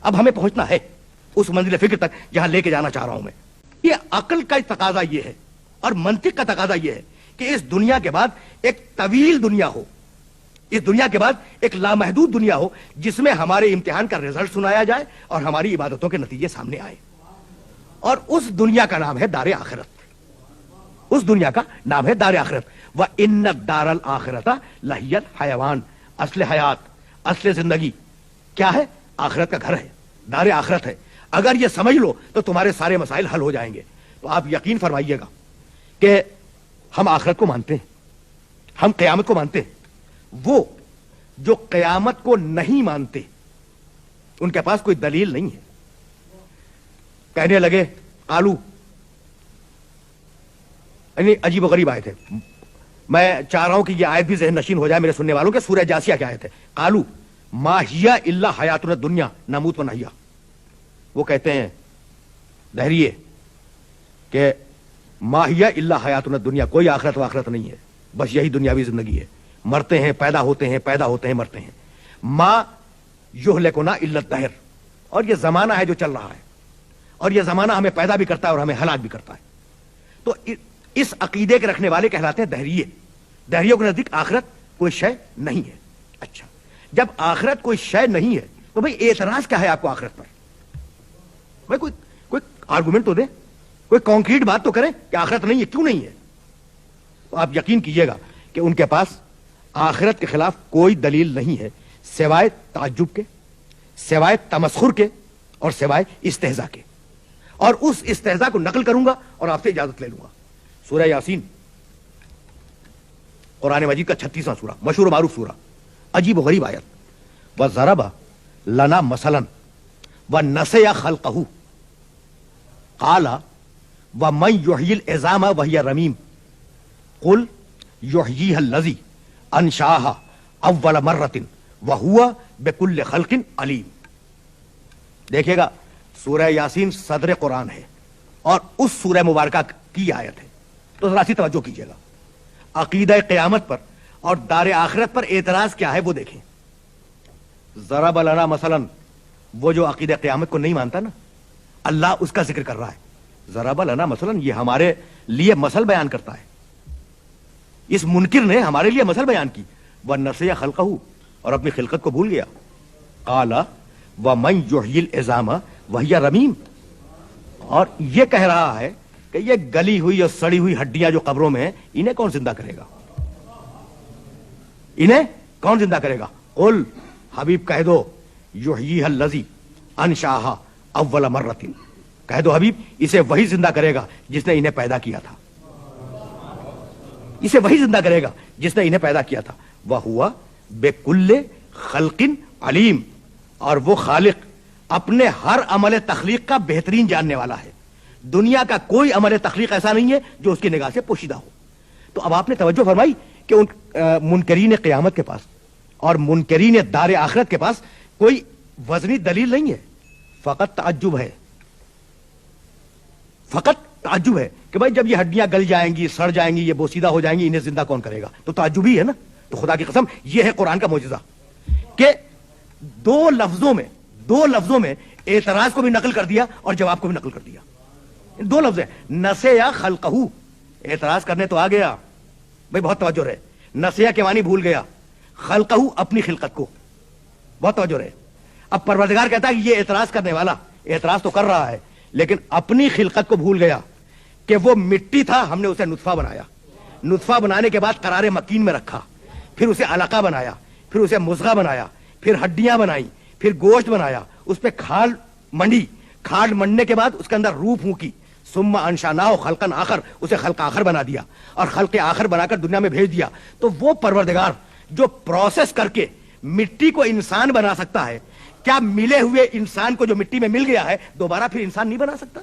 اب ہمیں پہنچنا ہے اس منزل فکر تک جہاں لے کے جانا چاہ رہا ہوں میں. یہ عقل کا تقاضا یہ ہے اور منطق کا تقاضا یہ ہے کہ اس دنیا کے بعد ایک طویل دنیا ہو, اس دنیا کے بعد ایک لامحدود دنیا ہو جس میں ہمارے امتحان کا رزلٹ سنایا جائے اور ہماری عبادتوں کے نتیجے سامنے آئے. اور اس دنیا کا نام ہے دار آخرت. اس دنیا کا نام ہے دار آخرت. وَإِنَّ الدَّارَ الْآخِرَةَ لَهِيَ الْحَيَوَانُ. اصل حیات, اصل زندگی کیا ہے؟ آخرت کا گھر ہے, دار آخرت ہے. اگر یہ سمجھ لو تو تمہارے سارے مسائل حل ہو جائیں گے. تو آپ یقین فرمائیے گا کہ ہم آخرت کو مانتے ہیں, ہم قیامت کو مانتے ہیں. وہ جو قیامت کو نہیں مانتے ان کے پاس کوئی دلیل نہیں ہے. کہنے لگے قالو, یعنی عجیب و غریب آیت ہے. میں چاہ رہا ہوں کہ یہ آیت بھی ذہن نشین ہو جائے میرے سننے والوں کے. سورہ جاسیہ کی آیت ہے. قالو ما ہی الا حیاتنا الدنیا نموت و نحیا. وہ کہتے ہیں دہریے کہ ما ہی الا حیاتنا الدنیا, کوئی آخرت و آخرت نہیں ہے, بس یہی دنیاوی زندگی ہے. مرتے ہیں, پیدا ہوتے ہیں, پیدا ہوتے ہیں, مرتے ہیں. ما یہلکنا الا الدہر, اور یہ زمانہ ہے جو چل رہا ہے, اور یہ زمانہ ہمیں پیدا بھی کرتا ہے اور ہمیں ہلاک بھی کرتا ہے. تو اس عقیدے کے رکھنے والے کہلاتے ہیں دہریے. دہریوں کے نزدیک آخرت کوئی شے نہیں ہے. اچھا, جب آخرت کوئی شے نہیں ہے تو بھئی اعتراض کیا ہے آپ کو آخرت پر؟ بھئی کوئی آرگومنٹ تو دے, کوئی کانکریٹ بات تو کریں کہ آخرت نہیں ہے, کیوں نہیں ہے؟ تو آپ یقین کیجئے گا کہ ان کے پاس آخرت کے خلاف کوئی دلیل نہیں ہے سوائے تعجب کے, سوائے تمسخر کے, اور سوائے استہزاء کے. اور اس استہزاء کو نقل کروں گا اور آپ سے اجازت لے لوں گا. سورہ یاسین, قرآن مجید کا 36واں سورہ, مشہور و معروف سورہ, عجیب و غریب آیت. وَضَرَبَ لَنَا مَثَلًا وَنَسِیَ خَلْقَهُ قَالَ وَمَنْ يُحْيِي الْعِظَامَ وَهِيَ رَمِيمٌ قُلْ يُحْيِيهَا الَّذِي أَنشَأَهَا أَوَّلَ مَرَّةٍ وَهُوَ بِكُلِّ خَلْقٍ عَلِيمٌ. دیکھیے گا سورہ یاسین صدر قرآن ہے اور اس سورہ مبارکہ کی آیت ہے. تو ذرا سی توجہ کیجیے گا. عقیدہ قیامت پر اور دار آخرت پر اعتراض کیا ہے وہ دیکھیں. ضرب لنا مثلا, وہ جو عقیدہ قیامت کو نہیں مانتا نا, اللہ اس کا ذکر کر رہا ہے. ضرب لنا مثلا, یہ ہمارے لیے مثل بیان کرتا ہے. اس منکر نے ہمارے لیے مثل بیان کی. وَنَسِیَ خَلْقَهُ, اور اپنی خلقت کو بھول گیا. قَالَ وَمَنْ يُحْيِي الْعِظَامَ وَهِيَ رَمِيمٌ, اور یہ کہہ رہا ہے کہ یہ گلی ہوئی اور سڑی ہوئی ہڈیاں جو قبروں میں ہیں انہیں کون زندہ کرے گا, انہیں کون زندہ کرے گا؟ قل, حبیب کہہ دو, یحییھا الذی انشأھا اول مرۃ, کہہ دو حبیب اسے وہی زندہ کرے گا جس نے انہیں پیدا کیا تھا, اسے وہی زندہ کرے گا جس نے انہیں پیدا کیا تھا. وہوا بکل خلق علیم, اور وہ خالق اپنے ہر عمل تخلیق کا بہترین جاننے والا ہے. دنیا کا کوئی عمل تخلیق ایسا نہیں ہے جو اس کی نگاہ سے پوشیدہ ہو. تو اب آپ نے توجہ فرمائی کہ ان منکرین قیامت کے پاس اور منکرین دار آخرت کے پاس کوئی وزنی دلیل نہیں ہے, فقط تعجب ہے. فقط تعجب ہے کہ بھائی جب یہ ہڈیاں گل جائیں گی, سڑ جائیں گی, یہ بوسیدہ ہو جائیں گی, انہیں زندہ کون کرے گا؟ تو تعجب ہی ہے نا. تو خدا کی قسم یہ ہے قرآن کا معجزہ کہ دو لفظوں میں اعتراض کو بھی نقل کر دیا اور جواب کو بھی نقل کر دیا. دو لفظ ہیں, نسیا خلقہ, اعتراض کرنے تو آ گیا بھائی, بہت توجہ رہے. نسیا کے معنی بھول گیا, خلقہ اپنی خلقت کو, بہت توجہ رہے. اب پروردگار کہتا ہے کہ یہ اعتراض کرنے والا اعتراض تو کر رہا ہے لیکن اپنی خلقت کو بھول گیا کہ وہ مٹی تھا, ہم نے اسے نطفہ بنایا, نطفہ بنانے کے بعد قرار مکین میں رکھا, پھر اسے علقہ بنایا, پھر اسے مضغہ بنایا, پھر ہڈیاں بنائی, پھر گوشت بنایا, اس پہ کھال منڈی, کھال منڈنے کے بعد اس کے اندر روح پھونکی, ثم انشأناہ خلقا آخر, اسے خلق آخر بنا دیا اور خلق آخر بنا کر دنیا میں بھیج دیا. تو وہ پروردگار جو پروسیس کر کے مٹی کو انسان بنا سکتا ہے, کیا ملے ہوئے انسان کو جو مٹی میں مل گیا ہے دوبارہ پھر انسان نہیں بنا سکتا؟